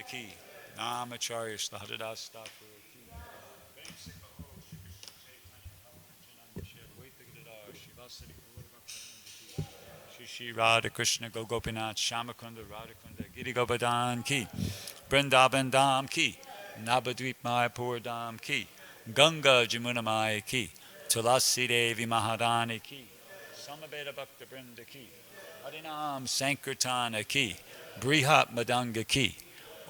ki. Namacharya Haridas Thakur ki. Shri Radha Krishna Gopinath Shamakunda Radhakunda Giri Govardhan ki. Vrindavan Dham ki. Navadvip Mayapur Dham ki. Ganga Jamuna Maya ki. Tulasi Devi Maharani ki. Samaveda Bhakta Vrinda ki. Harinam Sankirtana ki. Brihat Madanga ki.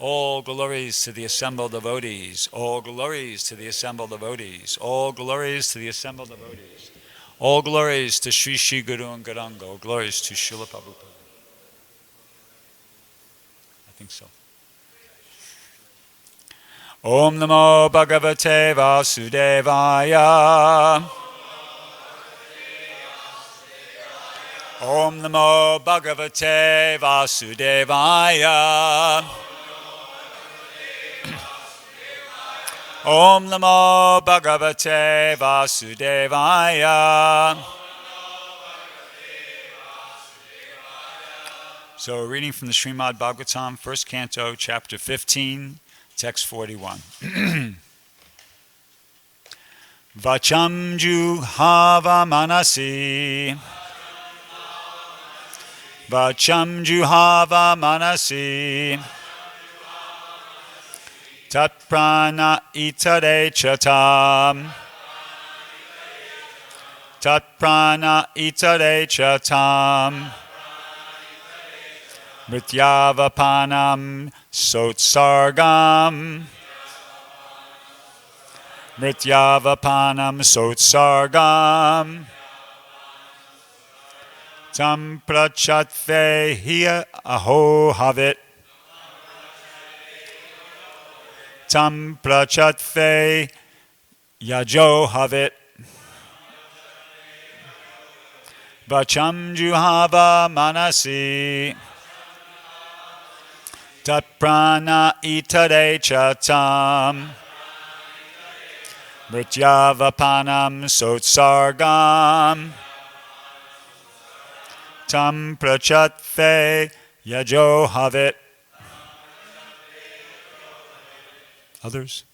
All glories to the assembled devotees. All glories to the assembled devotees. All glories to the assembled devotees. All glories to Sri Sri Guru and Garanga. All glories to Srila Prabhupada. I think so. Om Namo Bhagavate Vasudevaya. Om Namo Bhagavate Vasudevaya. Om Namo Bhagavate Vasudevaya. So, reading from the Srimad Bhagavatam, first canto, chapter 15, text 41. Vacham juhava manasi. Vacham juhava manasi. Tat prana itare chatam. Tat prana itare chatam. Mrityavapanam sotsargam. Mrityavapanam sotsargam. Tam prachatve hiya aho havit. Tam prachatve yajo havit. Vacham juhava manasi. Tat prana itare chatam. Mrityavapanam sotsargam. Tam prachatve yajo havit. Others?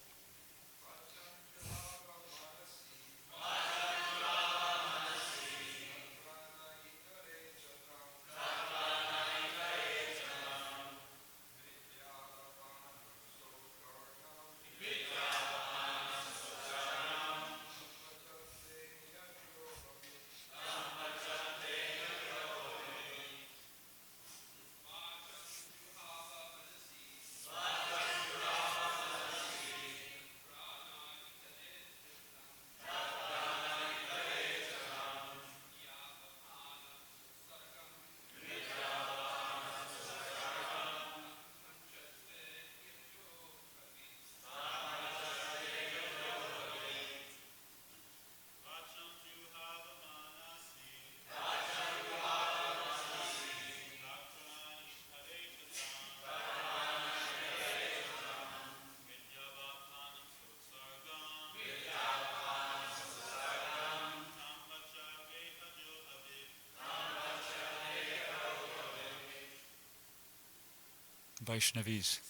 Vaishnavis.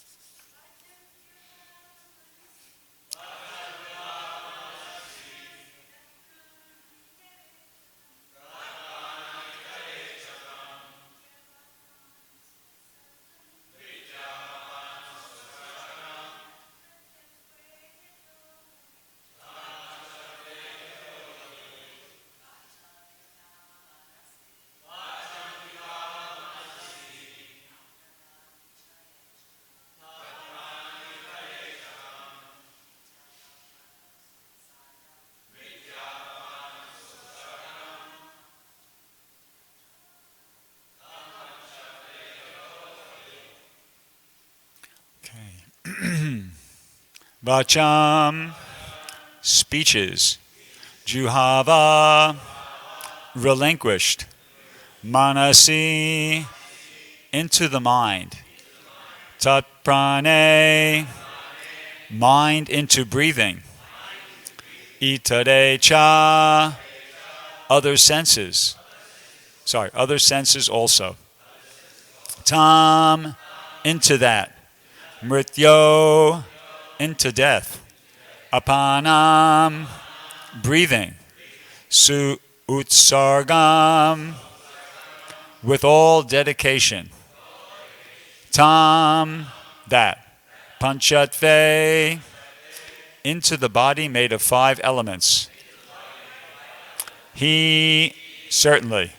Vacham, speeches. Juhava, relinquished. Manasi, into the mind. Tat prane, mind into breathing. Itare cha, other senses. Other senses also. Tam, into that. Mrityo, into death. Apanam, breathing. Su utsargam, with all dedication. Tam, that. Panchatve, into the body made of 5 elements. He, certainly.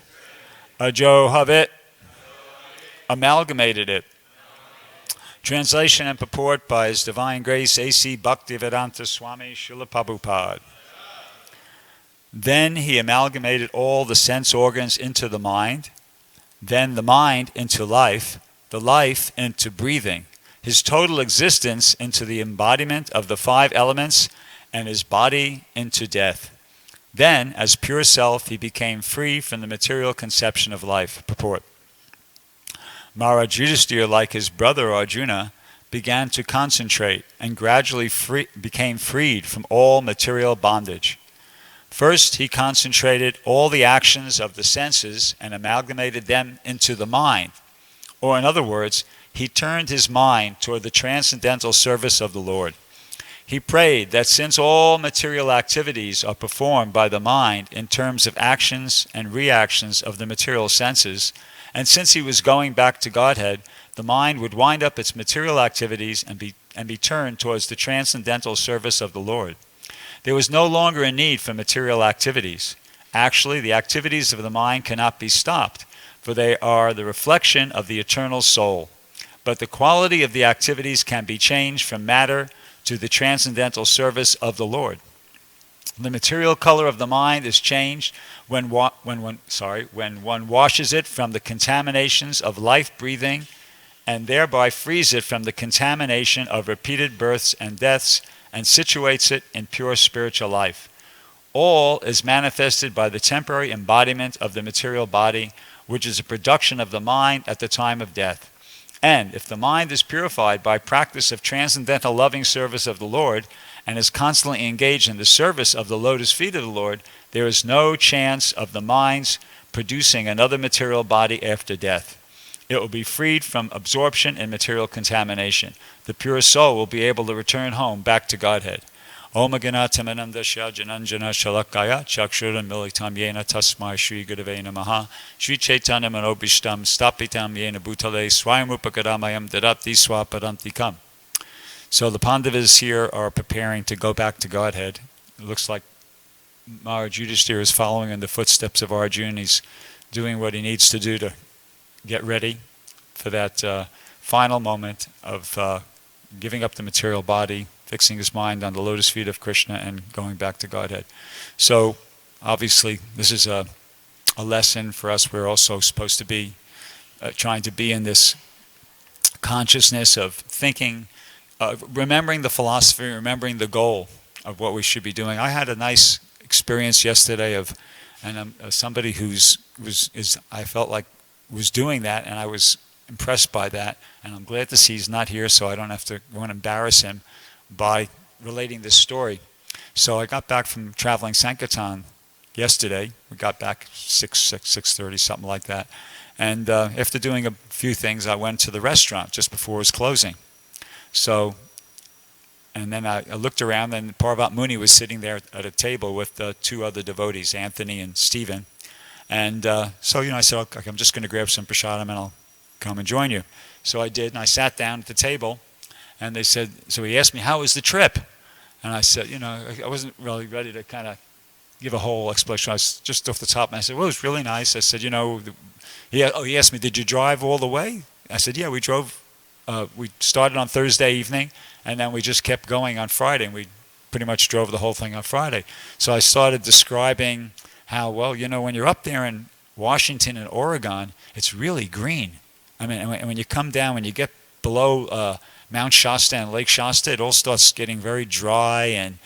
Ajohavit, amalgamated it. Translation and purport by His Divine Grace A.C. Bhaktivedanta Swami Srila Prabhupada. Then he amalgamated all the sense organs into the mind, then the mind into life, the life into breathing, his total existence into the embodiment of the 5 elements, and his body into death. Then, as pure self, he became free from the material conception of life. Purport. Maharaj Yudhisthira, like his brother Arjuna, began to concentrate and gradually became freed from all material bondage. First, he concentrated all the actions of the senses and amalgamated them into the mind. Or in other words, he turned his mind toward the transcendental service of the Lord. He prayed that since all material activities are performed by the mind in terms of actions and reactions of the material senses, and since he was going back to Godhead, the mind would wind up its material activities and be turned towards the transcendental service of the Lord. There was no longer a need for material activities. Actually, the activities of the mind cannot be stopped, for they are the reflection of the eternal soul. But the quality of the activities can be changed from matter to the transcendental service of the Lord. The material color of the mind is changed when one washes it from the contaminations of life-breathing and thereby frees it from the contamination of repeated births and deaths and situates it in pure spiritual life. All is manifested by the temporary embodiment of the material body, which is a production of the mind at the time of death. And if the mind is purified by practice of transcendental loving service of the Lord and is constantly engaged in the service of the lotus feet of the Lord, there is no chance of the mind's producing another material body after death. It will be freed from absorption and material contamination. The pure soul will be able to return home back to Godhead. Om Aganatamandasya Jananjana Shalakaya Chakshuram Militam Yena Tasmai Shri Gurave Namaha Shri Chaitanya Manobishtam Stapitam Yena Bhutale Swayamrupakadamayam Dadapti Swapadantikam. So the Pandavas here are preparing to go back to Godhead. It looks like Maharaj Yudhisthira is following in the footsteps of Arjuna. He's doing what he needs to do to get ready for that final moment of giving up the material body, fixing his mind on the lotus feet of Krishna and going back to Godhead. So obviously this is a lesson for us. We're also supposed to be trying to be in this consciousness of thinking, remembering the philosophy, remembering the goal of what we should be doing. I had a nice experience yesterday of somebody I felt like was doing that, and I was impressed by that, and I'm glad to see he's not here, so I don't have to go and embarrass him by relating this story. So I got back from traveling Sankirtan yesterday. We got back 6:30, something like that. And after doing a few things, I went to the restaurant just before it was closing. So, and then I looked around, and Parvat Muni was sitting there at a table with 2 other devotees, Anthony and Stephen. And so, I said, okay, I'm just going to grab some prasadam and I'll come and join you. So I did, and I sat down at the table, and they said, so he asked me, how was the trip? And I said, I wasn't really ready to kind of give a whole explanation. I was just off the top, and I said, well, it was really nice. I said, he asked me, did you drive all the way? I said, yeah, we drove. We started on Thursday evening, and then we just kept going on Friday, and we pretty much drove the whole thing on Friday. So I started describing how, well, when you're up there in Washington and Oregon, it's really green. I mean, and when you come down, when you get below Mount Shasta and Lake Shasta, it all starts getting very dry, and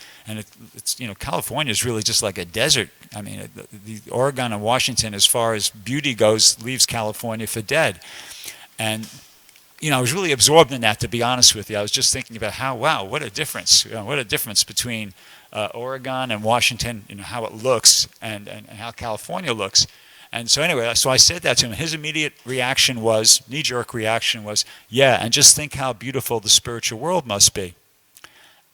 it's California is really just like a desert. I mean, the Oregon and Washington, as far as beauty goes, leaves California for dead. And I was really absorbed in that, to be honest with you. I was just thinking about what a difference! What a difference between Oregon and Washington, how it looks and how California looks. And so anyway, so I said that to him. His immediate reaction was, knee-jerk reaction was, yeah, and just think how beautiful the spiritual world must be.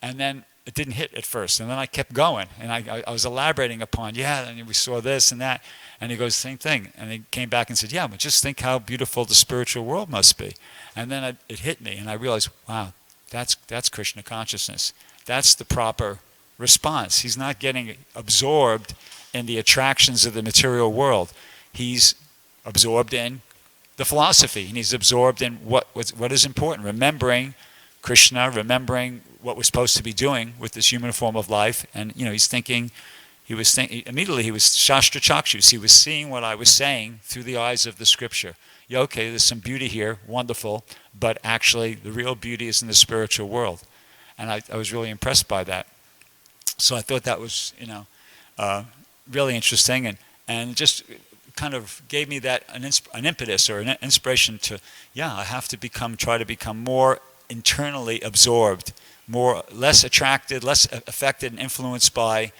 And then it didn't hit at first. And then I kept going. And I was elaborating upon, yeah, and we saw this and that. And he goes, same thing. And he came back and said, yeah, but just think how beautiful the spiritual world must be. And then it hit me. And I realized, wow, that's Krishna consciousness. That's the proper response. He's not getting absorbed in the attractions of the material world. He's absorbed in the philosophy, and he's absorbed in what is important, remembering Krishna, remembering what we're supposed to be doing with this human form of life. And he's thinking, immediately he was Shastra Chakshus. He was seeing what I was saying through the eyes of the scripture. Yeah, okay, there's some beauty here, wonderful, but actually the real beauty is in the spiritual world. And I was really impressed by that. So I thought that was, really interesting, and just kind of gave me that an impetus or an inspiration to, I have to try to become more internally absorbed, less attracted, less affected and influenced by,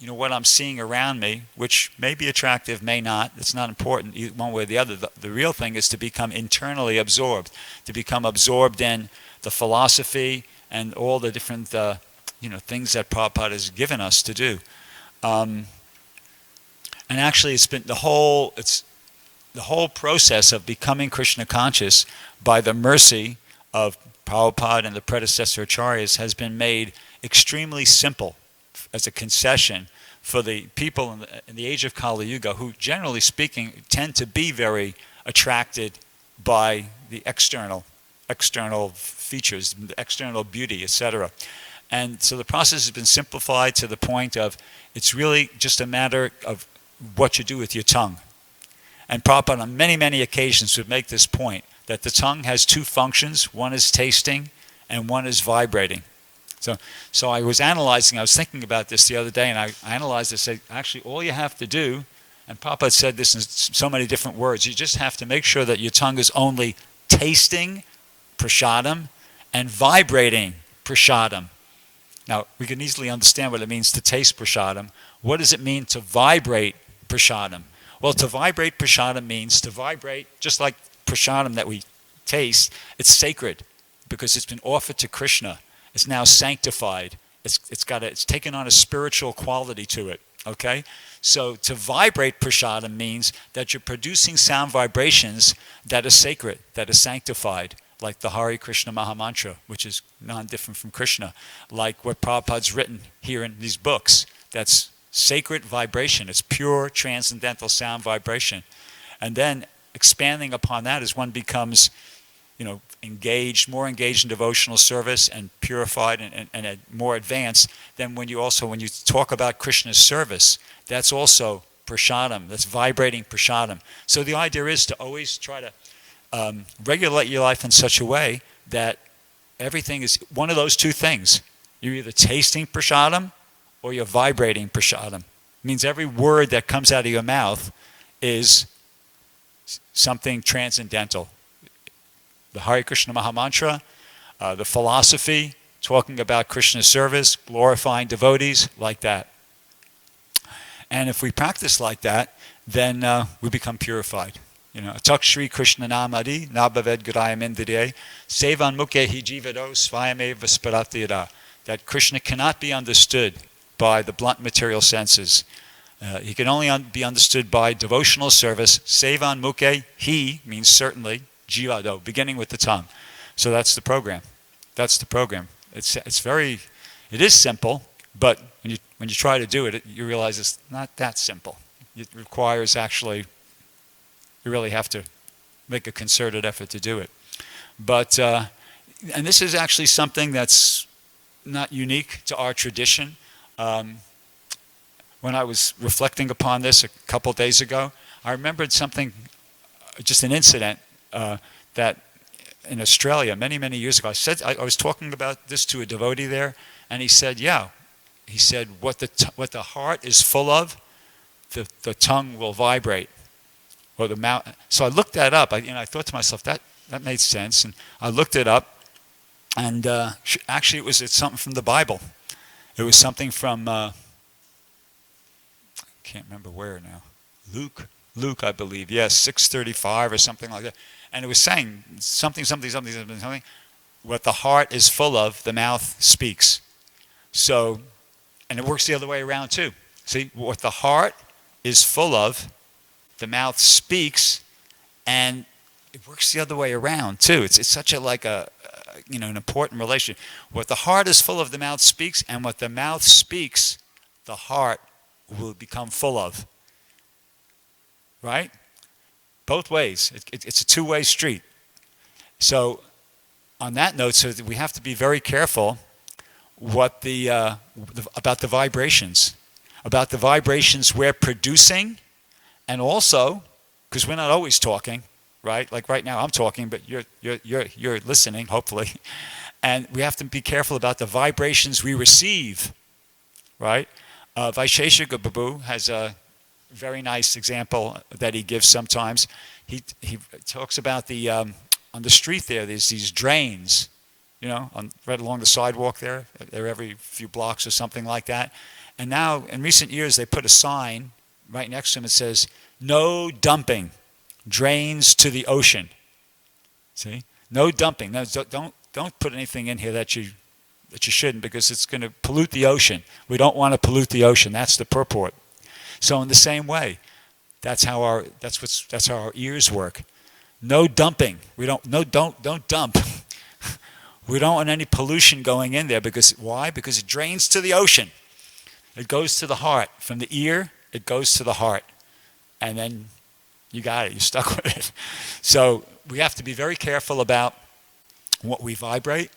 what I'm seeing around me, which may be attractive, may not. It's not important one way or the other. The real thing is to become internally absorbed, to become absorbed in the philosophy and all the different, things that Prabhupada has given us to do. And actually, it's been the whole process of becoming Krishna conscious by the mercy of Prabhupada and the predecessor acharyas has been made extremely simple as a concession for the people in the age of Kali Yuga, who, generally speaking, tend to be very attracted by the external features, the external beauty, etc. And so the process has been simplified to the point of it's really just a matter of what you do with your tongue. And Prabhupada on many, many occasions would make this point, that the tongue has two functions. One is tasting and one is vibrating. So I was thinking about this the other day, and I analyzed it, said, actually all you have to do, and Prabhupada said this in so many different words, you just have to make sure that your tongue is only tasting prasadam and vibrating prasadam. Now, we can easily understand what it means to taste prasadam. What does it mean to vibrate prasadam? Well, to vibrate prasadam means to vibrate, just like prasadam that we taste, it's sacred because it's been offered to Krishna. It's now sanctified. It's taken on a spiritual quality to it. Okay? So to vibrate prasadam means that you're producing sound vibrations that are sacred, that are sanctified, like the Hare Krishna Mahamantra, which is non-different from Krishna, like what Prabhupada's written here in these books. That's sacred vibration. It's pure transcendental sound vibration. And then expanding upon that as one becomes, more engaged in devotional service and purified and more advanced, then when you talk about Krishna's service, that's also prasadam, that's vibrating prasadam. So the idea is to always try to regulate your life in such a way that everything is one of those two things. You're either tasting prasadam or you're vibrating prasadam. It means every word that comes out of your mouth is something transcendental. The Hare Krishna Mahamantra, the philosophy, talking about Krishna's service, glorifying devotees, like that. And if we practice like that, then we become purified. Atak Shri Krishna Namadi, Nabhaved Gurayam Indriye, Sevan Mukhe Hi Jivado, Svayame Vasparatira. That Krishna cannot be understood by the blunt material senses. He can only be understood by devotional service. Sevan Mukhe, he means certainly, Jivado, beginning with the tongue. So that's the program. It is simple, but when you try to do it, you realize it's not that simple. It requires you really have to make a concerted effort to do it. But, and this is actually something that's not unique to our tradition. When I was reflecting upon this a couple days ago, I remembered something, just an incident that in Australia many, many years ago, I was talking about this to a devotee there, and he said, what the heart is full of, the tongue will vibrate, or the mouth. So I looked that up. I thought to myself, that made sense, and I looked it up, and actually it's something from the Bible. It was something from I can't remember where now. Luke Luke, I believe, yes, 6:35 or something like that. And it was saying something. What the heart is full of, the mouth speaks. So, and it works the other way around too. See, what the heart is full of, the mouth speaks, and it works the other way around too. It's such an important relation. What the heart is full of, the mouth speaks, and what the mouth speaks, the heart will become full of. Right? Both ways. It's a two-way street. So, on that note, so we have to be very careful about the vibrations we're producing, and also because we're not always talking, right? Like right now, I'm talking, but you're listening, hopefully, and we have to be careful about the vibrations we receive, right? Vaisheshika Prabhu has a very nice example that he gives sometimes. He talks about on the street there's these drains, right along the sidewalk there. They're every few blocks or something like that. And now, in recent years, they put a sign right next to them that says, "No dumping, drains to the ocean." See? No dumping. No, don't put anything in here that you shouldn't, because it's going to pollute the ocean. We don't want to pollute the ocean. That's the purport. So in the same way, that's how our ears work. No dumping. Don't dump. We don't want any pollution going in there, because why? Because it drains to the ocean. It goes to the heart. From the ear, it goes to the heart. And then you got it. You're stuck with it. So we have to be very careful about what we vibrate,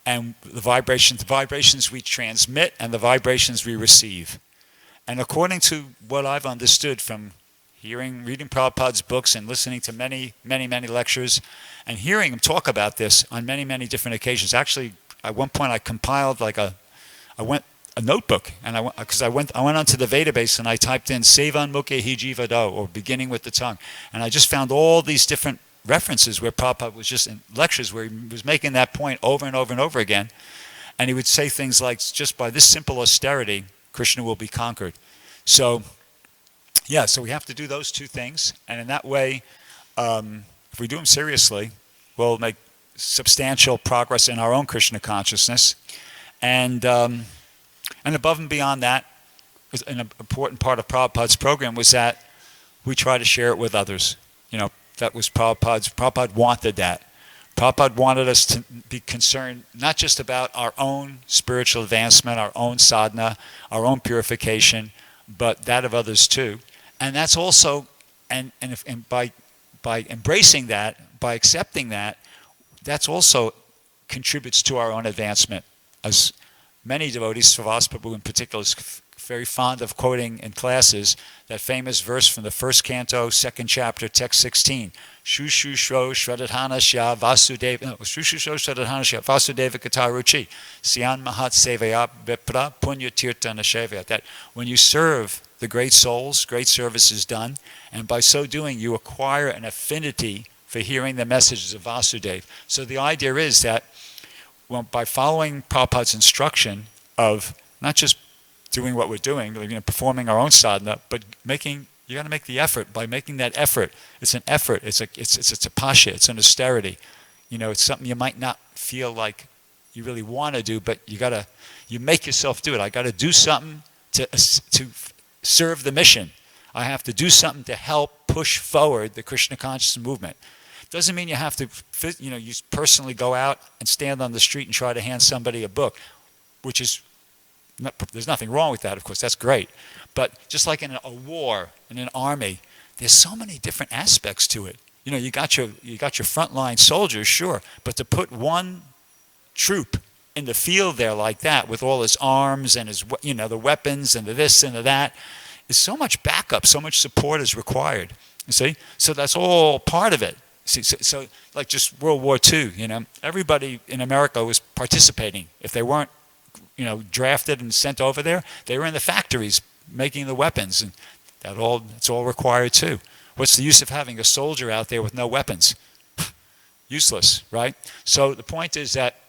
and the vibrations we transmit, and the vibrations we receive. And according to what I've understood from reading Prabhupada's books and listening to many, many, many lectures, and hearing him talk about this on many, many different occasions. Actually, at one point I compiled a notebook, and I went onto the database and I typed in Sevan Mukhe Hijivado, or beginning with the tongue, and I just found all these different references where Prabhupada was just in lectures where he was making that point over and over and over again, and he would say things like, just by this simple austerity, Krishna will be conquered. So we have to do those two things, and in that way, if we do them seriously, we'll make substantial progress in our own Krishna consciousness. And above and beyond that, an important part of Prabhupada's program was that we try to share it with others. That was Prabhupada wanted that. Prabhupada wanted us to be concerned not just about our own spiritual advancement, our own sadhana, our own purification, but that of others too. And that's also, and by embracing that, by accepting that, that's also contributes to our own advancement. As many devotees, Srivas Prabhu in particular, is very fond of quoting in classes that famous verse from the first canto, second chapter, text 16. Shushu Shro Shradhana Shya Vasudeva. No, Shushu Shro Shradhana Shya Vasudeva Kataruchi. Syan Mahat Sevaya Vipra Punya Tirtha Nashevya. That when you serve the great souls, great service is done, and by so doing you acquire an affinity for hearing the messages of Vasudeva. So the idea is that by following Prabhupada's instruction of not just doing what we're doing, performing our own sadhana, but you got to make the effort. By making that effort, it's an effort. It's a tapasya. It's an austerity. It's something you might not feel like you really want to do, but you make yourself do it. I got to do something to serve the mission. I have to do something to help push forward the Krishna consciousness movement. Doesn't mean you have to, you personally go out and stand on the street and try to hand somebody a book, which is, there's nothing wrong with that, of course, that's great. But just like in a war, in an army, there's so many different aspects to it. You got your frontline soldiers, sure, but to put one troop in the field there like that with all his arms and his, the weapons and the this and the that, is so much backup, so much support is required. You see? So that's all part of it. See, so like just World War II, everybody in America was participating. If they weren't, drafted and sent over there, they were in the factories making the weapons, and it's all required too. What's the use of having a soldier out there with no weapons? Useless, right? So the point is that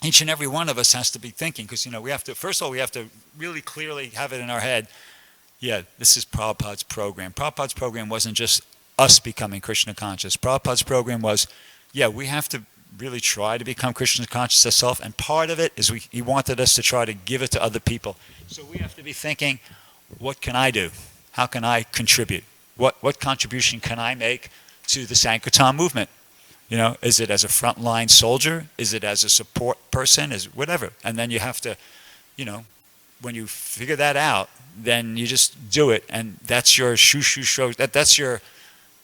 each and every one of us has to be thinking, because we have to, first of all, we have to really clearly have it in our head Yeah, this is Prabhupada's program. Prabhupada's program wasn't just us becoming Krishna conscious. Prabhupada's program was, yeah, we have to really try to become Krishna conscious ourselves, and part of it is he wanted us to try to give it to other people. So we have to be thinking, what can I do? How can I contribute? What contribution can I make to the Sankirtan movement? Is it as a frontline soldier? Is it as a support person? Is whatever. And then you have to, when you figure that out, then you just do it, and that's your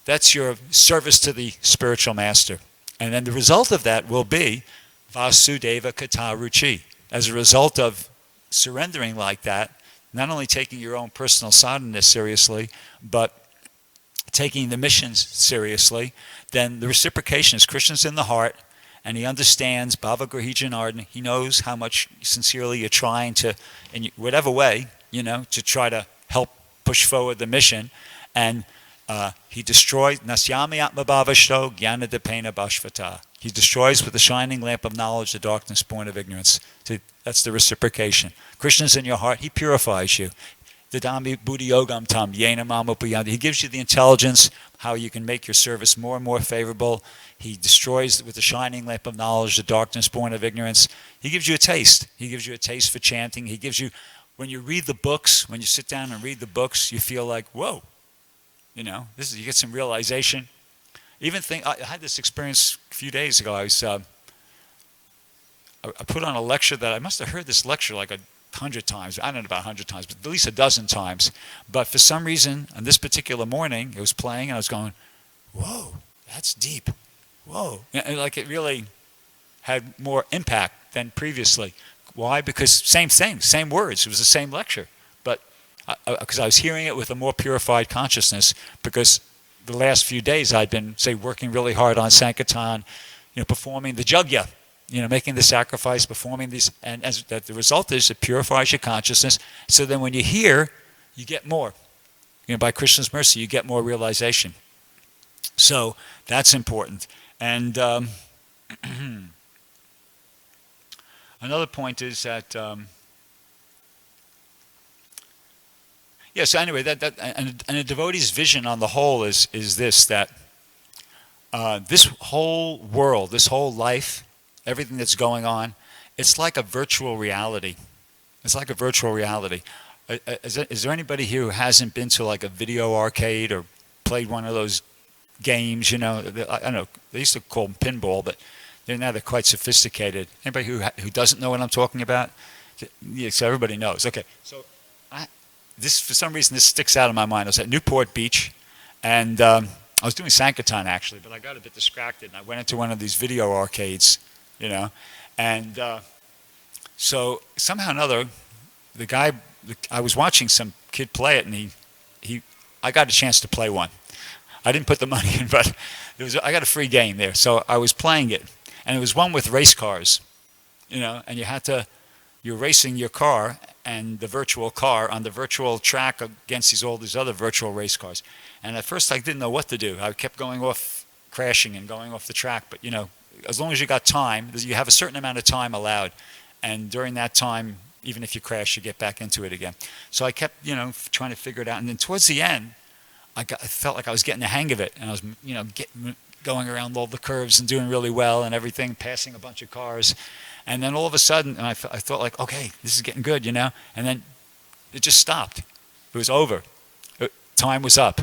that's your service to the spiritual master. And then the result of that will be Vasudeva Kata Ruchi. As a result of surrendering like that, not only taking your own personal sadhana seriously, but taking the missions seriously, then the reciprocation is Krishna's in the heart, and he understands Bhava Grahi Janardana. He knows how much sincerely you're trying to, in whatever way, to try to help push forward the mission. And he destroys Nasyami Atma Bhavashto Jnana Dipena Bhashvata. He destroys with the shining lamp of knowledge the darkness born of ignorance. So that's the reciprocation. Krishna's in your heart. He purifies you. Dadami Buddhi Yogam Tam Yena Mamupayandi. He gives you the intelligence how you can make your service more and more favorable. He destroys with the shining lamp of knowledge the darkness born of ignorance. He gives you a taste. He gives you a taste for chanting. He gives you, when you read the books, when you sit down and read the books, you feel like, whoa, you get some realization. I had this experience a few days ago. I put on a lecture that I must have heard this lecture like 100 times. I don't know about 100 times, but at least a dozen times. But for some reason, on this particular morning, it was playing, and I was going, whoa, that's deep. Whoa. And like it really had more impact than previously. Why? Because same thing, same words. It was the same lecture. But because I was hearing it with a more purified consciousness, because the last few days I'd been, say, working really hard on Sankirtan, performing the Jagya, making the sacrifice, performing these, and that the result is it purifies your consciousness. So then when you hear, you get more. By Krishna's mercy, you get more realization. So that's important. And another point is that, so anyway, and a devotee's vision on the whole is this, that this whole world, this whole life, everything that's going on, it's like a virtual reality. It's like a virtual reality. Is there anybody here who hasn't been to like a video arcade or played one of those games, I don't know, they used to call them pinball, but they're quite sophisticated. Anybody who doesn't know what I'm talking about? Yeah, so everybody knows. Okay, so for some reason this sticks out in my mind. I was at Newport Beach, and I was doing Sankirtan actually, but I got a bit distracted, and I went into one of these video arcades, and so somehow or another, I was watching some kid play it, and I got a chance to play one. I didn't put the money in, but I got a free game there, so I was playing it, and it was one with race cars, and you're racing your car and the virtual car on the virtual track against all these other virtual race cars. And at first I didn't know what to do. I kept going off, crashing and going off the track, but as long as you got time, you have a certain amount of time allowed, and during that time, even if you crash, you get back into it again. So I kept, trying to figure it out, and then towards the end, I felt like I was getting the hang of it, and I was, going around all the curves and doing really well and everything, passing a bunch of cars, and then all of a sudden, I thought like, okay, this is getting good, and then it just stopped. It was over. Time was up.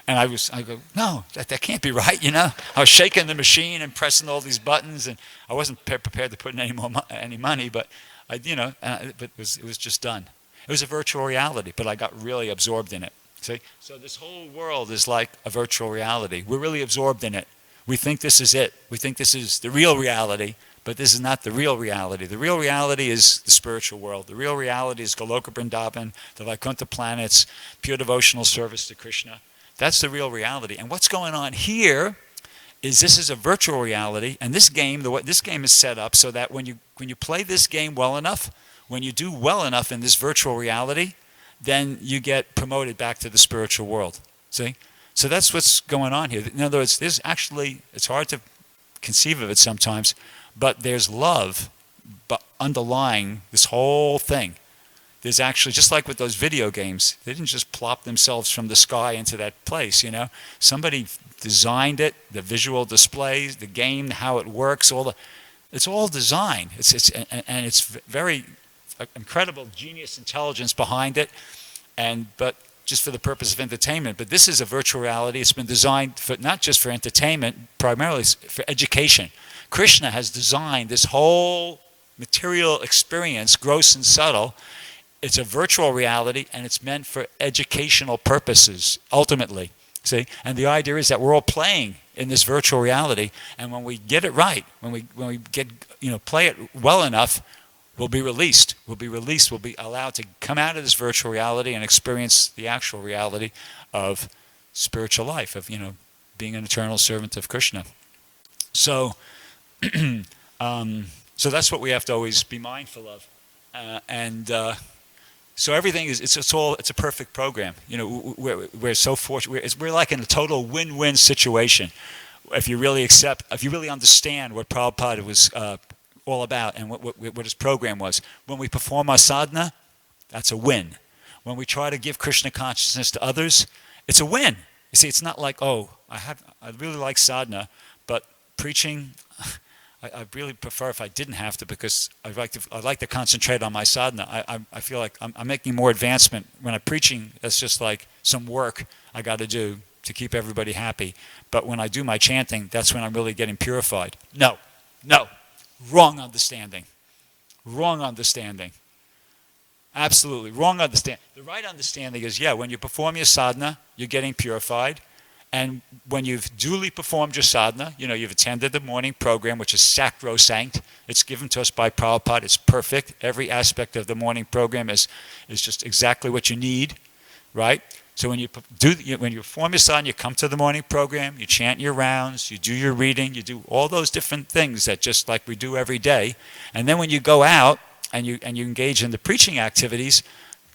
And I go, no, that can't be right, I was shaking the machine and pressing all these buttons, and I wasn't prepared to put in any money, but but it was just done. It was a virtual reality, but I got really absorbed in it. See, so this whole world is like a virtual reality. We're really absorbed in it. We think this is it. We think this is the real reality, but this is not the real reality. The real reality is the spiritual world. The real reality is Goloka Vrindavan, the Vaikuntha planets, pure devotional service to Krishna. That's the real reality. And what's going on here is this is a virtual reality, and this game is set up so that when you play this game well enough, when you do well enough in this virtual reality, then you get promoted back to the spiritual world. See? So that's what's going on here. In other words, it's hard to conceive of it sometimes, but there's love underlying this whole thing. there's actually, just like with those video games, they didn't just plop themselves from the sky into that place, Somebody designed it, the visual displays, the game, how it works, it's all design. It's very incredible genius intelligence behind it, but just for the purpose of entertainment. But this is a virtual reality. It's been designed for not just for entertainment, primarily for education. Krishna has designed this whole material experience, gross and subtle. It's a virtual reality, and it's meant for educational purposes, ultimately. See? And the idea is that we're all playing in this virtual reality, and when we get it right, when we get play it well enough, we'll be released. We'll be allowed to come out of this virtual reality and experience the actual reality of spiritual life, of being an eternal servant of Krishna. So, so that's what we have to always be mindful of, so everything is it's a perfect program. We're so fortunate. We're like in a total win-win situation. If you really understand what Prabhupada was all about and what his program was. When we perform our sadhana, that's a win. When we try to give Krishna consciousness to others, it's a win. You see, it's not like, I really like sadhana, but preaching, I really prefer if I didn't have to, because I like to concentrate on my sadhana. I feel like I'm making more advancement. When I'm preaching, that's just like some work I got to do to keep everybody happy. But when I do my chanting, that's when I'm really getting purified. No. Wrong understanding. Absolutely wrong understanding. The right understanding is, when you perform your sadhana, you're getting purified. And when you've duly performed your sadhana, you've attended the morning program, which is sacrosanct. It's given to us by Prabhupada. It's perfect. Every aspect of the morning program is just exactly what you need, right? So when you perform your sadhana, you come to the morning program, you chant your rounds, you do your reading, you do all those different things that just like we do every day. And then when you go out and you engage in the preaching activities,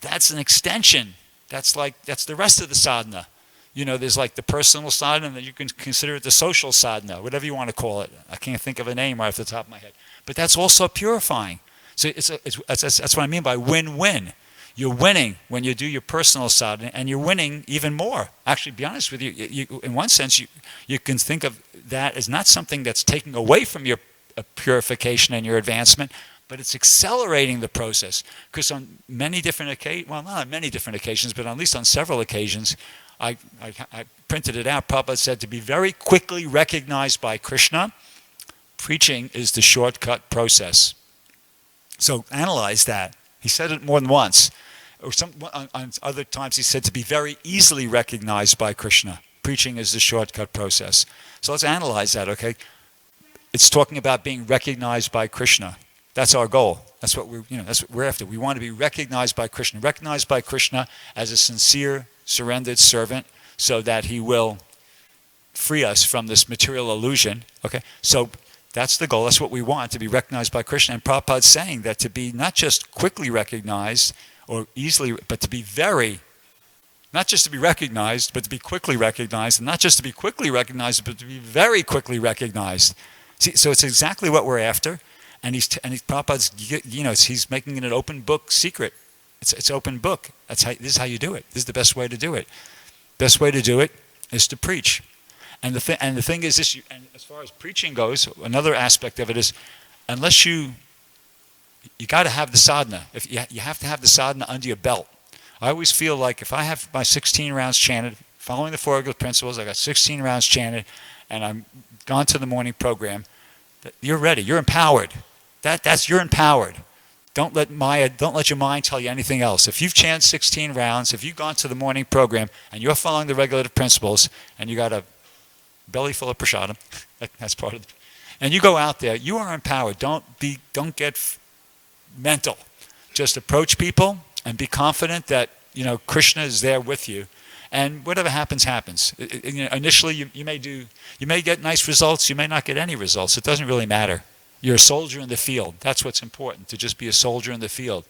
that's an extension. That's the rest of the sadhana. There's like the personal sadhana, and then you can consider it the social sadhana, whatever you want to call it. I can't think of a name right off the top of my head. But that's also purifying. So that's what I mean by win-win. You're winning when you do your personal sadhana, and you're winning even more. Actually, to be honest with you, in one sense, you can think of that as not something that's taking away from your purification and your advancement, but it's accelerating the process. Because on many different occasions, well, not on many different occasions, but at least on several occasions, I printed it out. Prabhupada said to be very quickly recognized by Krishna, preaching is the shortcut process. So analyze that. He said it more than once. On other times he said to be very easily recognized by Krishna. Preaching is the shortcut process. So let's analyze that, okay? It's talking about being recognized by Krishna. That's our goal. That's what we're after. We want to be recognized by Krishna. Recognized by Krishna as a sincere, surrendered servant, so that he will free us from this material illusion. Okay? So that's the goal. That's what we want, to be recognized by Krishna. And Prabhupada's saying that to be not just quickly recognized or easily, but to be not just to be recognized, but to be quickly recognized. And not just to be quickly recognized, but to be very quickly recognized. See, so it's exactly what we're after. And Prabhupada's, he's making it an open book secret. It's open book. This is how you do it. This is the best way to do it. Best way to do it is to preach. And the thing is this, and as far as preaching goes, another aspect of it is, unless you got to have the sadhana. If you have to have the sadhana under your belt. I always feel like if I have my 16 rounds chanted, following the Four Yoga Principles, I got 16 rounds chanted, and I'm gone to the morning program, you're ready. You're empowered. You're empowered. Don't let your mind tell you anything else. If you've chanted 16 rounds, if you've gone to the morning program and you're following the regulative principles, and you got a belly full of prasadam, that's part of it, and you go out there, you are empowered. Don't get mental. Just approach people and be confident that Krishna is there with you, and whatever happens, happens. Initially, you may get nice results. You may not get any results. It doesn't really matter. You're a soldier in the field. That's what's important, to just be a soldier in the field,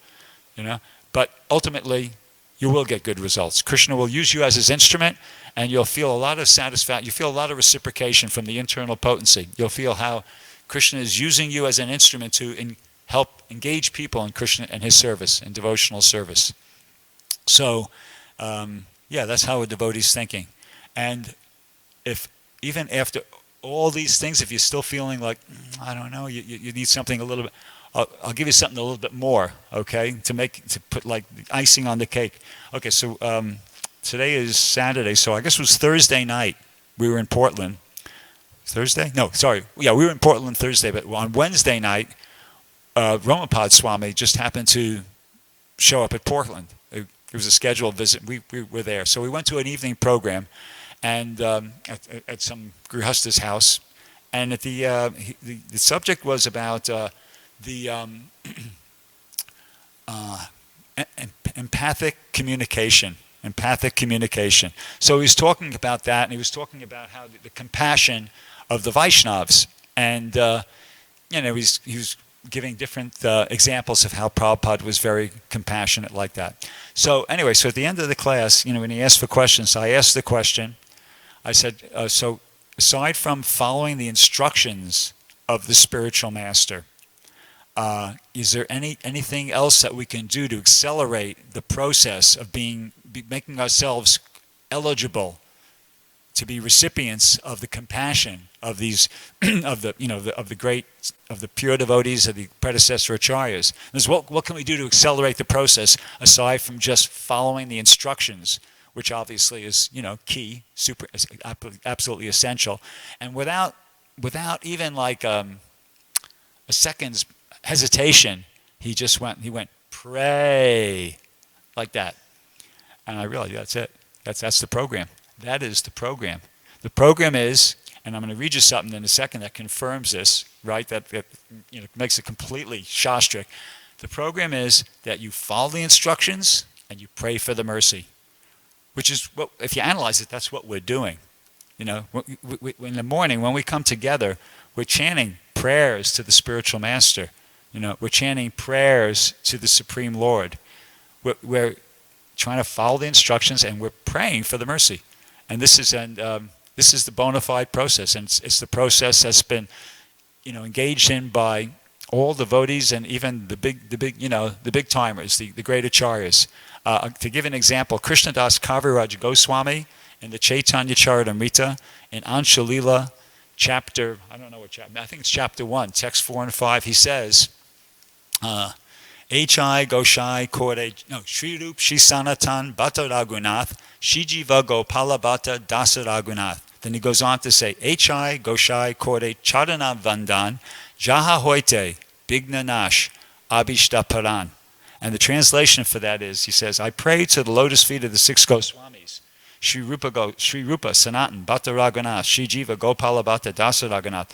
But ultimately, you will get good results. Krishna will use you as his instrument, and you'll feel a lot of satisfaction. You feel a lot of reciprocation from the internal potency. You'll feel how Krishna is using you as an instrument to help engage people in Krishna and his service, in devotional service. So, that's how a devotee's thinking. And if even after all these things, if you're still feeling like, I don't know, you need something a little bit, I'll give you something a little bit more, okay, to put like icing on the cake. Okay, so today is Saturday, so I guess it was Thursday night. We were in Portland. Thursday? No, sorry. Yeah, we were in Portland Thursday, but on Wednesday night, Bhrgupati Swami just happened to show up at Portland. It was a scheduled visit. We were there. So we went to an evening program and at some Grihasta's house. And at the subject was about empathic communication. Empathic communication. So he was talking about that, and he was talking about how the compassion of the Vaishnavas. And, he was giving different examples of how Prabhupada was very compassionate like that. So anyway, so at the end of the class, when he asked for questions, I asked the question. I said, so aside from following the instructions of the spiritual master, is there anything else that we can do to accelerate the process of making ourselves eligible to be recipients of the compassion of these of the pure devotees of the predecessor acharyas? What can we do to accelerate the process aside from just following the instructions, which obviously is key, absolutely essential, and without even like a second's hesitation, he went pray like that, and I realized that's it. That's the program. That is the program. The program is, and I'm going to read you something in a second that confirms this, right? That makes it completely shastric. The program is that you follow the instructions and you pray for the mercy, which is what, if you analyze it, that's what we're doing. In the morning when we come together, we're chanting prayers to the spiritual master. We're chanting prayers to the Supreme Lord. We're trying to follow the instructions, and we're praying for the mercy. And this is the bona fide process, and it's the process that's been, engaged in by all devotees and even the big timers, the great acharyas. To give an example, Krishnadas Kaviraj Goswami in the Chaitanya Charitamrita in Anshalila, chapter, I don't know what chapter, I think it's chapter 1, text 4 and 5, he says, H.I. Goshai Kore, Sri Rup Shri Sanatan Bhatta Raghunath, Shijiva Gopala Bhatta Dasa Raghunath. Then he goes on to say, H.I. Goshai Kore Charana Vandan, Jaha Hoite, Bigna Nash, Abhishta Paran. And the translation for that is, he says, I pray to the lotus feet of the six Goswamis, Sri Rupa Sanatan Bhatta Raghunath, Shijiva Gopala Bhatta Dasa Raghunath.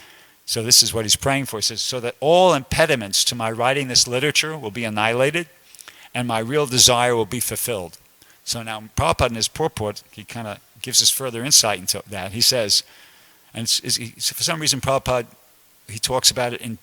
So this is what he's praying for. He says, so that all impediments to my writing this literature will be annihilated and my real desire will be fulfilled. So now Prabhupada in his purport, he kind of gives us further insight into that. He says, and for some reason Prabhupada, he talks about it in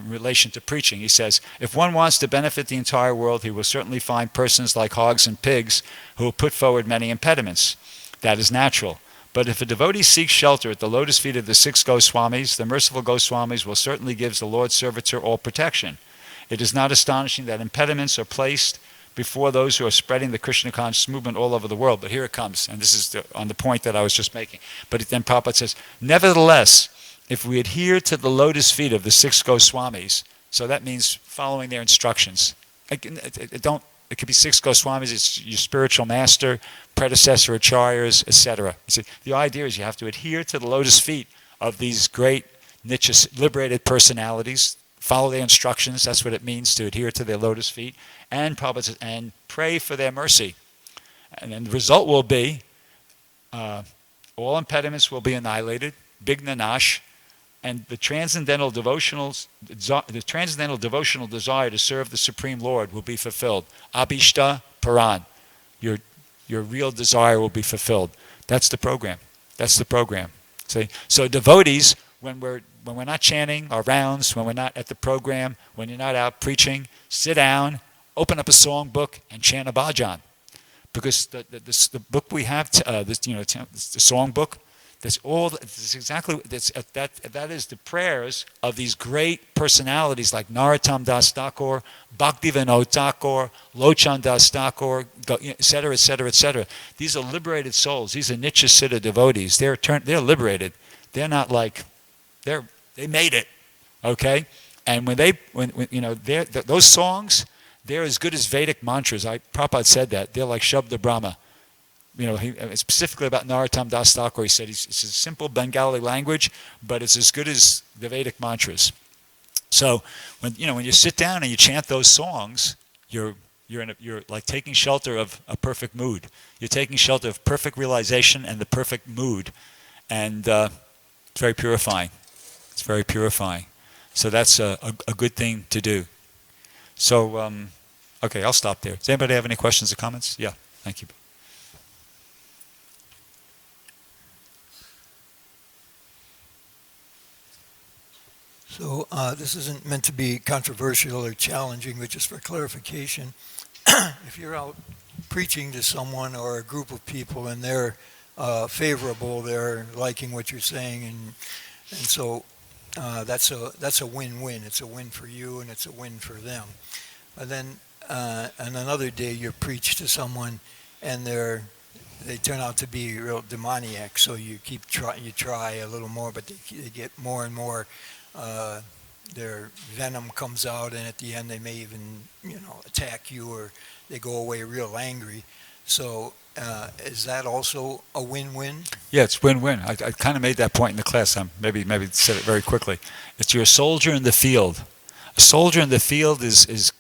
relation to preaching. He says, if one wants to benefit the entire world, he will certainly find persons like hogs and pigs who will put forward many impediments. That is natural. But if a devotee seeks shelter at the lotus feet of the six Goswamis, the merciful Goswamis will certainly give the Lord's servitor all protection. It is not astonishing that impediments are placed before those who are spreading the Krishna conscious movement all over the world. But here it comes, and this is on the point that I was just making. But then Prabhupada says, nevertheless, if we adhere to the lotus feet of the six Goswamis, so that means following their instructions. It could be six Goswamis, it's your spiritual master, predecessor acharyas, etc. The idea is you have to adhere to the lotus feet of these great niche liberated personalities, follow their instructions, that's what it means to adhere to their lotus feet, and pray for their mercy. And then the result will be all impediments will be annihilated, Bigna Nash, and the transcendental devotional desire to serve the Supreme Lord will be fulfilled. Abhishta Paran. Your real desire will be fulfilled. That's the program. That's the program. See? So devotees, when we're not chanting our rounds, when we're not at the program, when you're not out preaching, sit down, open up a song book, and chant a bhajan. Because the book we have, the song book, That's exactly that is the prayers of these great personalities like Narottam Das Thakur, Bhaktivinoda Thakur, Lochan Das Thakur, etc., etc., etc. These are liberated souls. These are Nitya Siddha devotees. They're liberated. They're not like they made it. Okay, and when those songs, they're as good as Vedic mantras. Prabhupada said that they're like Shabda Brahma. Specifically about Narottam Das Thakur, he said it's a simple Bengali language, but it's as good as the Vedic mantras. So when you sit down and you chant those songs, you're like taking shelter of a perfect mood. You're taking shelter of perfect realization and the perfect mood, and it's very purifying. It's very purifying. So that's a good thing to do. So okay, I'll stop there. Does anybody have any questions or comments? Yeah, thank you. So this isn't meant to be controversial or challenging, but just for clarification, if you're out preaching to someone or a group of people and they're favorable, they're liking what you're saying, and so that's a win-win. It's a win for you and it's a win for them. And then on another day you preach to someone and they turn out to be real demoniac. So you try a little more, but they get more and more. Their venom comes out, and at the end they may even attack you, or they go away real angry. So is that also a win-win? Yeah, it's win-win. I kind of made that point in the class. Maybe said it very quickly. It's you're a soldier in the field. A soldier in the field is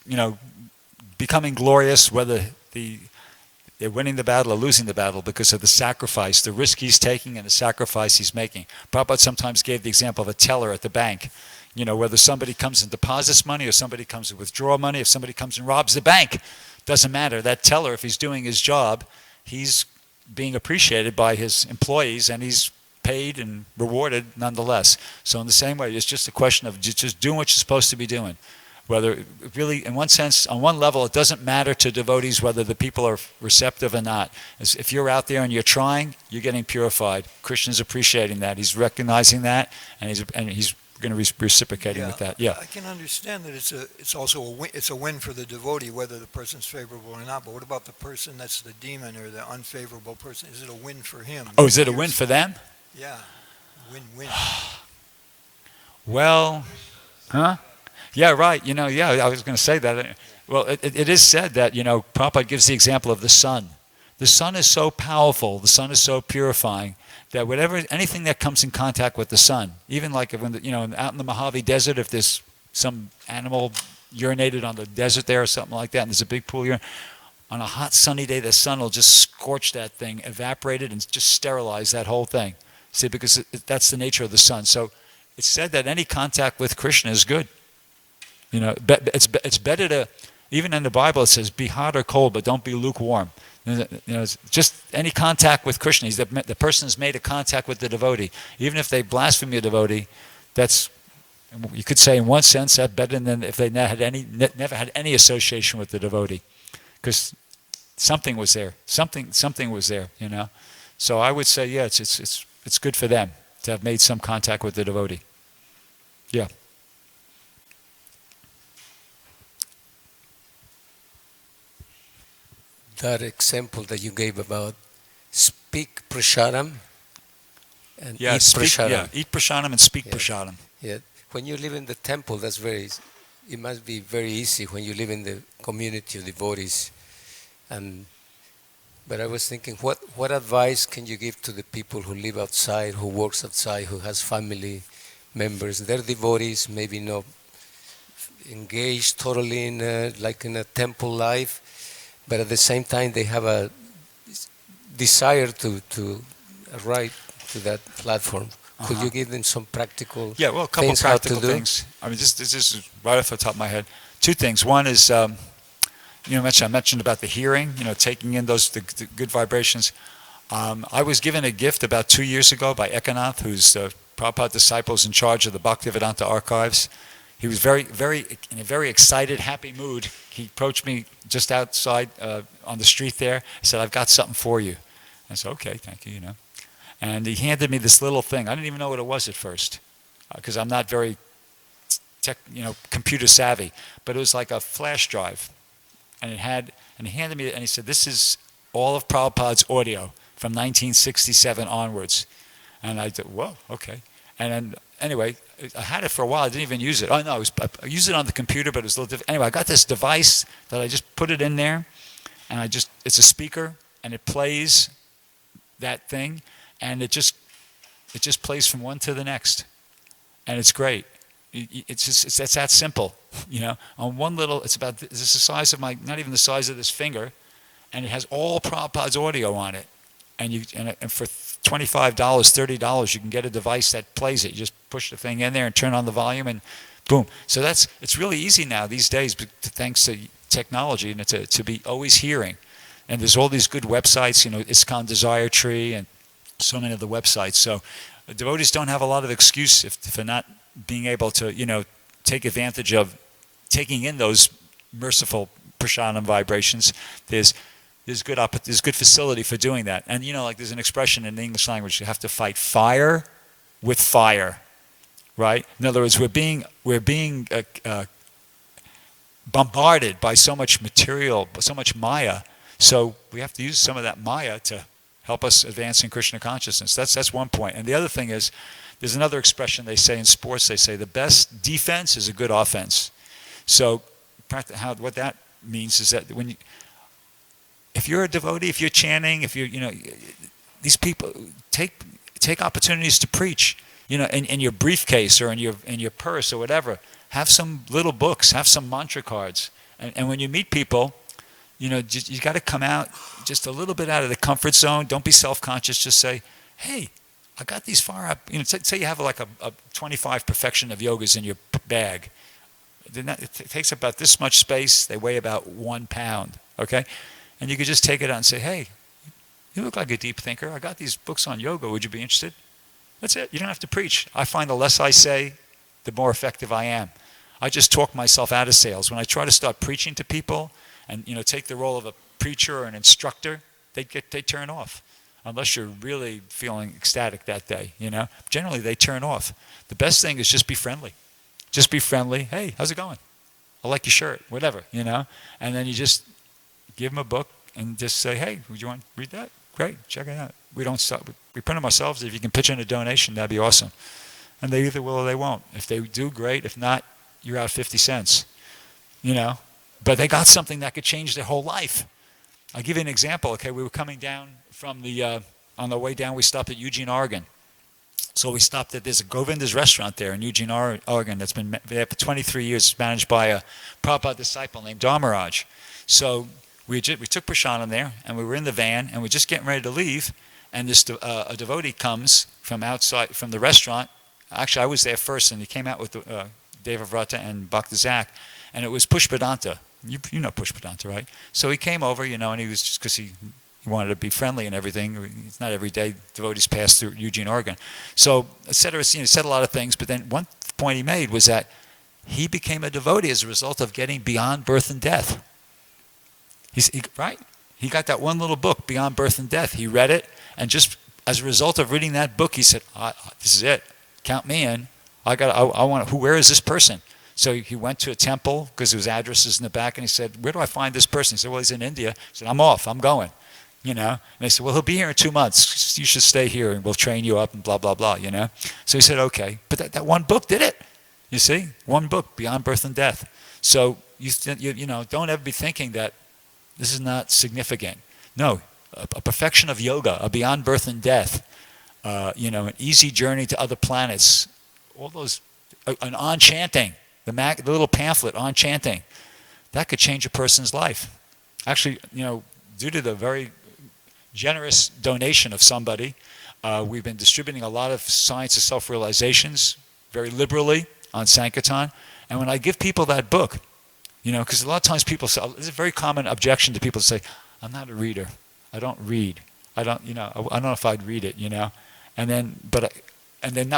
becoming glorious, whether they're winning the battle or losing the battle, because of the sacrifice, the risk he's taking and the sacrifice he's making. Prabhupada sometimes gave the example of a teller at the bank. Whether somebody comes and deposits money or somebody comes and withdraw money, if somebody comes and robs the bank, doesn't matter. That teller, if he's doing his job, he's being appreciated by his employees and he's paid and rewarded nonetheless. So in the same way, it's just a question of just doing what you're supposed to be doing. Whether really, in one sense, on one level, it doesn't matter to devotees whether the people are receptive or not. If you're out there and you're trying, you're getting purified. Krishna's appreciating that. He's recognizing that, and he's going to be reciprocating with that. Yeah. I can understand that it's also a win. It's a win for the devotee whether the person's favorable or not. But what about the person that's the demon or the unfavorable person? Is it a win for him? Oh, is it a win for them? Yeah, win-win. Well, huh? Yeah, right. I was going to say that. Well, it is said that, Prabhupada gives the example of the sun. The sun is so powerful, the sun is so purifying, that anything that comes in contact with the sun, even like when, out in the Mojave Desert, if there's some animal urinated on the desert there or something like that, and there's a big pool urine, on a hot sunny day, the sun will just scorch that thing, evaporate it, and just sterilize that whole thing. See, because that's the nature of the sun. So it's said that any contact with Krishna is good. It's better to, even in the Bible it says, be hot or cold, but don't be lukewarm. It's just any contact with Krishna. The person has made a contact with the devotee. Even if they blaspheme a devotee, that's, you could say in one sense, that's better than if they never had any association with the devotee. Because something was there. Something was there, So I would say, yeah, it's good for them to have made some contact with the devotee. Yeah. That example that you gave about speak prasadam and eat prasadam. Yeah, eat prasadam and speak prasadam. Yeah, when you live in the temple, it must be very easy when you live in the community of devotees. But I was thinking, what advice can you give to the people who live outside, who works outside, who has family members? They're devotees, maybe not engaged totally in a temple life, but at the same time they have a desire to arrive to that platform. Could you give them some practical a couple things practical how to do? things. I mean, this is right off the top of my head. Two things. One is, I mentioned about the hearing, taking in the good vibrations. I was given a gift about 2 years ago by Ekanath, who's Prabhupada disciples in charge of the Bhaktivedanta archives. He was in a very excited, happy mood. He approached me just outside on the street there. He said, "I've got something for you." I said, "Okay, thank you." And he handed me this little thing. I didn't even know what it was at first, because I'm not very computer savvy. But it was like a flash drive, and he handed me it, and he said, "This is all of Prabhupada's audio from 1967 onwards." And I thought, "Whoa, okay." And then anyway, I had it for a while. I didn't even use it. Oh no, I used it on the computer, but it was a little different. Anyway, I got this device that I just put it in there, and it's a speaker, and it plays that thing, and it just plays from one to the next, and it's great. It's that simple, On one little, it's the size of not even the size of this finger, and it has all Prabhupada's audio on it, and for $25, $30, you can get a device that plays it. You just push the thing in there and turn on the volume, and boom. So it's really easy now these days, thanks to technology, and to be always hearing. And there's all these good websites, ISKCON Desire Tree, and so many of the websites. So devotees don't have a lot of excuse for not being able to, take advantage of taking in those merciful prasadam vibrations. There's good facility for doing that. And like there's an expression in the English language: you have to fight fire with fire, right? In other words, we're being bombarded by so much material, so much Maya. So we have to use some of that Maya to help us advance in Krishna consciousness. That's one point. And the other thing is, there's another expression they say in sports. They say the best defense is a good offense. So what that means is that if you're a devotee, if you're chanting, if these people take opportunities to preach, in your briefcase or in your purse or whatever. Have some little books, have some mantra cards, and when you meet people, you got to come out just a little bit out of the comfort zone. Don't be self-conscious. Just say, "Hey, I got these far up." Say you have like a 25 perfection of yogas in your bag. It takes about this much space. They weigh about 1 pound. Okay. And you could just take it out and say, "Hey, you look like a deep thinker. I got these books on yoga. Would you be interested?" That's it. You don't have to preach. I find the less I say, the more effective I am. I just talk myself out of sales. When I try to start preaching to people and take the role of a preacher or an instructor, they turn off. Unless you're really feeling ecstatic that day, Generally they turn off. The best thing is just be friendly. Just be friendly. "Hey, how's it going? I like your shirt," whatever, And then you just give them a book and just say, "Hey, would you want to read that? Great, check it out." We don't stop. We print them ourselves. If you can pitch in a donation, that'd be awesome. And they either will or they won't. If they do, great. If not, you're out 50 cents. But they got something that could change their whole life. I'll give you an example. Okay, we were coming down from on the way down, we stopped at Eugene, Oregon. So we stopped there's a Govinda's restaurant there in Eugene, Oregon that's been there for 23 years. It's managed by a Prabhupada disciple named Dharmaraj. So we took prasadam there, and we were in the van, and we're just getting ready to leave, and a devotee comes from outside, from the restaurant. Actually, I was there first, and he came out with Devavrata and Bhaktazak, and it was Pushpadanta. You know Pushpadanta, right? So he came over, and he was just because he wanted to be friendly and everything. It's not every day devotees pass through Eugene, Oregon. So, et cetera, he said a lot of things, but then one point he made was that he became a devotee as a result of getting beyond birth and death. Right? He got that one little book, Beyond Birth and Death. He read it, and just as a result of reading that book, he said, "This is it. Count me in. Where is this person?" So he went to a temple because his address is in the back, and he said, "Where do I find this person?" He said, "Well, he's in India." He said, "I'm off. I'm going." And they said, "Well, he'll be here in 2 months. You should stay here, and we'll train you up, and blah blah blah." So he said, "Okay," but that one book did it. You see, one book, Beyond Birth and Death. So you don't ever be thinking that this is not significant. No, a perfection of yoga, a beyond birth and death, an easy journey to other planets, all those, an on chanting, the little pamphlet on chanting, that could change a person's life. Actually, due to the very generous donation of somebody, we've been distributing a lot of Science of Self-Realizations very liberally on Sankirtan. And when I give people that book, because a lot of times people say, there's a very common objection to people to say, "I'm not a reader. I don't read. I don't know if I'd read it, And then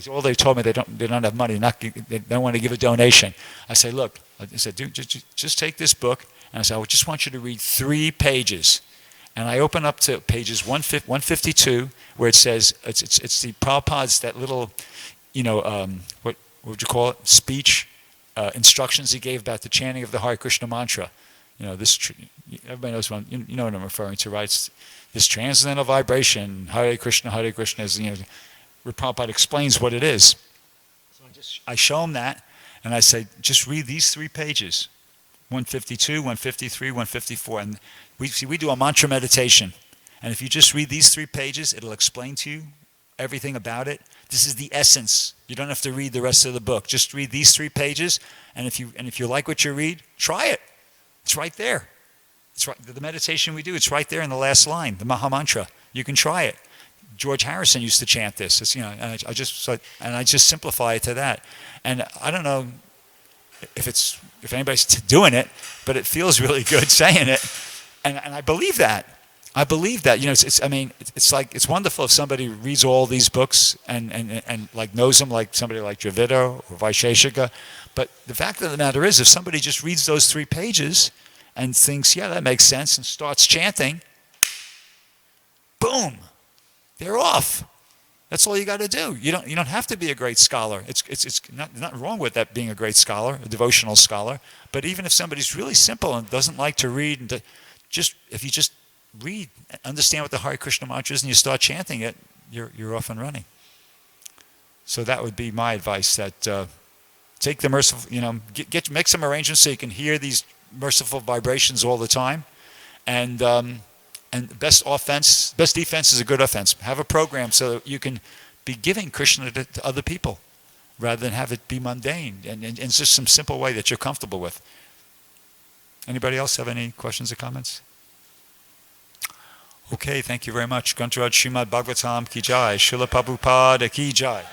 all they told me they don't have money. They don't want to give a donation. I say, "Look," I said, "Dude, just take this book." And I said, "I just want you to read 3 pages. And I open up to pages 152, where it says, it's the Prabhupada's, that little, what would you call it, speech, instructions he gave about the chanting of the Hare Krishna mantra. Everybody knows what you know what I'm referring to, right? It's this transcendental vibration, Hare Krishna, is, where Prabhupada explains what it is. So I show him that, and I say, just read these 3 pages, 152, 153, 154, and we do a mantra meditation. And if you just read these 3 pages, it'll explain to you everything about it. This is the essence. You don't have to read the rest of the book. Just read these 3 pages, and if you like what you read, try it. It's right there. It's right. The meditation we do, it's right there in the last line, the Maha Mantra. You can try it. George Harrison used to chant this. It's, and I just simplify it to that. And I don't know if anybody's doing it, but it feels really good saying it. And I believe that. I believe that. It's wonderful if somebody reads all these books and like knows them, like somebody like Dravida or Vaisheshika. But the fact of the matter is, if somebody just reads those 3 pages and thinks, yeah, that makes sense, and starts chanting, boom, they're off. That's all you got to do. You don't have to be a great scholar. It's not wrong with that, being a great scholar, a devotional scholar. But even if somebody's really simple and doesn't like to read, if you just read, understand what the Hare Krishna mantra is, and you start chanting it, you're off and running. So that would be my advice. That take the merciful, make some arrangements so you can hear these merciful vibrations all the time, and best defense is a good offense. Have a program so that you can be giving Krishna to other people, rather than have it be mundane, and it's just some simple way that you're comfortable with. Anybody else have any questions or comments? Okay, thank you very much. Grantaraj Srimad Bhagavatam ki jai, Srila Prabhupada ki jai.